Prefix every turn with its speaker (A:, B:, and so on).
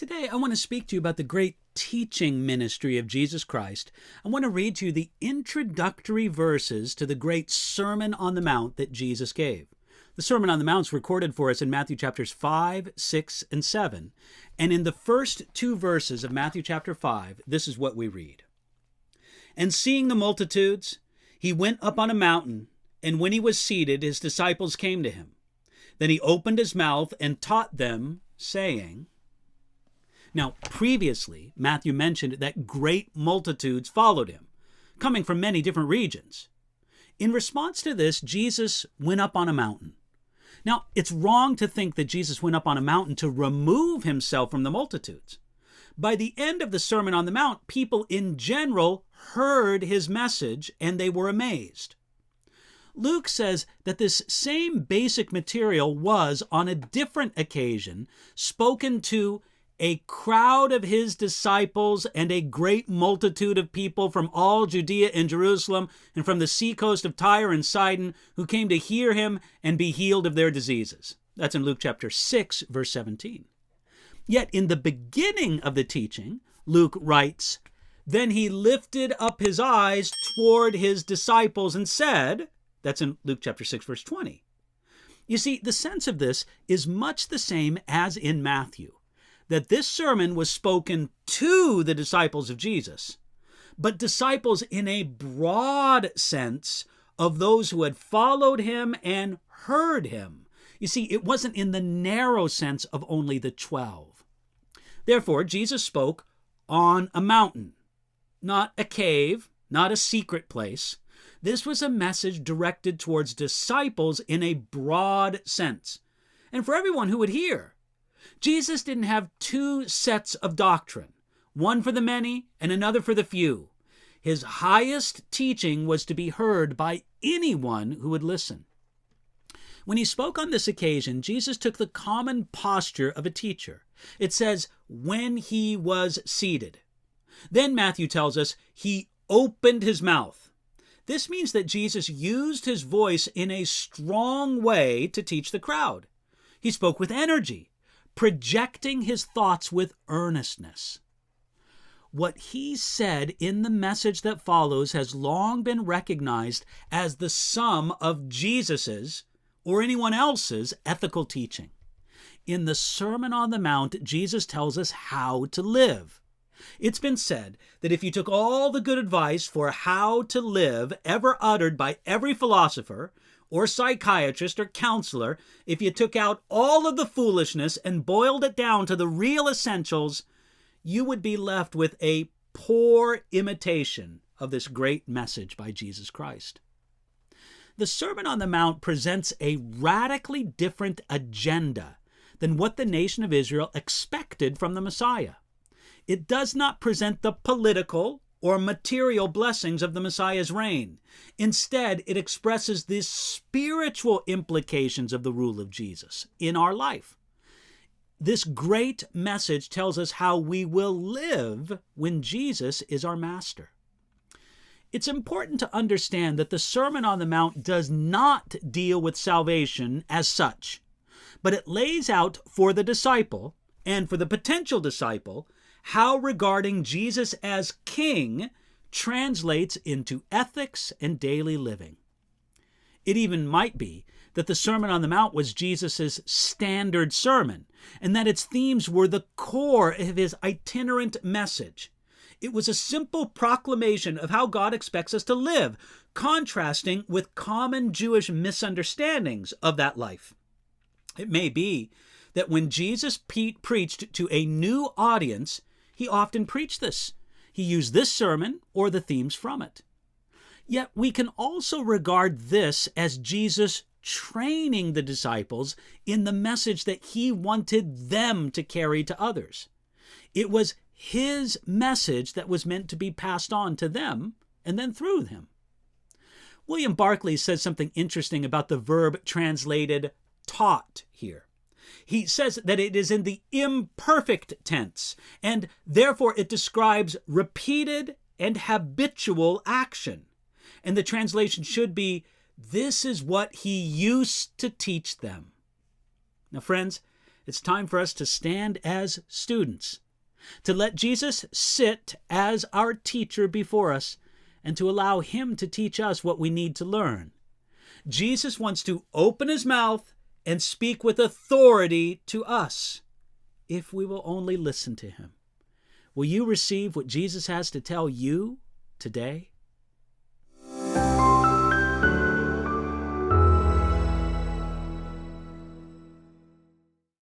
A: Today, I want to speak to you about the great teaching ministry of Jesus Christ. I want to read to you the introductory verses to the great Sermon on the Mount that Jesus gave. The Sermon on the Mount is recorded for us in Matthew chapters 5, 6, and 7. And in the first two verses of Matthew chapter 5, this is what we read. And seeing the multitudes, he went up on a mountain, and when he was seated, his disciples came to him. Then he opened his mouth and taught them, saying... Now, previously, Matthew mentioned that great multitudes followed him, coming from many different regions. In response to this, Jesus went up on a mountain. Now, it's wrong to think that Jesus went up on a mountain to remove himself from the multitudes. By the end of the Sermon on the Mount, people in general heard his message and they were amazed. Luke says that this same basic material was, on a different occasion, spoken to a crowd of his disciples and a great multitude of people from all Judea and Jerusalem and from the seacoast of Tyre and Sidon who came to hear him and be healed of their diseases. That's in Luke chapter 6, verse 17. Yet in the beginning of the teaching, Luke writes, Then he lifted up his eyes toward his disciples and said, that's in Luke chapter 6, verse 20. You see, the sense of this is much the same as in Matthew, that this sermon was spoken to the disciples of Jesus, but disciples in a broad sense of those who had followed him and heard him. You see, it wasn't in the narrow sense of only the 12. Therefore, Jesus spoke on a mountain, not a cave, not a secret place. This was a message directed towards disciples in a broad sense, and for everyone who would hear. Jesus didn't have two sets of doctrine, one for the many and another for the few. His highest teaching was to be heard by anyone who would listen. When he spoke on this occasion, Jesus took the common posture of a teacher. It says, when he was seated. Then Matthew tells us he opened his mouth. This means that Jesus used his voice in a strong way to teach the crowd. He spoke with energy, projecting his thoughts with earnestness. What he said in the message that follows has long been recognized as the sum of Jesus's or anyone else's ethical teaching. In the Sermon on the Mount, Jesus tells us how to live. It's been said that if you took all the good advice for how to live ever uttered by every philosopher, or psychiatrist or counselor, if you took out all of the foolishness and boiled it down to the real essentials, you would be left with a poor imitation of this great message by Jesus Christ. The Sermon on the Mount presents a radically different agenda than what the nation of Israel expected from the Messiah. It does not present the political or material blessings of the Messiah's reign. Instead, it expresses the spiritual implications of the rule of Jesus in our life. This great message tells us how we will live when Jesus is our master. It's important to understand that the Sermon on the Mount does not deal with salvation as such, but it lays out for the disciple and for the potential disciple how regarding Jesus as king translates into ethics and daily living. It even might be that the Sermon on the Mount was Jesus' standard sermon, and that its themes were the core of his itinerant message. It was a simple proclamation of how God expects us to live, contrasting with common Jewish misunderstandings of that life. It may be that when Jesus preached to a new audience, he often preached this. He used this sermon or the themes from it. Yet we can also regard this as Jesus training the disciples in the message that he wanted them to carry to others. It was his message that was meant to be passed on to them and then through them. William Barclay says something interesting about the verb translated taught here. He says that it is in the imperfect tense, and therefore it describes repeated and habitual action. And the translation should be, this is what he used to teach them. Now, friends, It's time for us to stand as students, to let Jesus sit as our teacher before us, and to allow him to teach us what we need to learn. Jesus wants to open his mouth and speak with authority to us, if we will only listen to him. Will you receive what Jesus has to tell you today?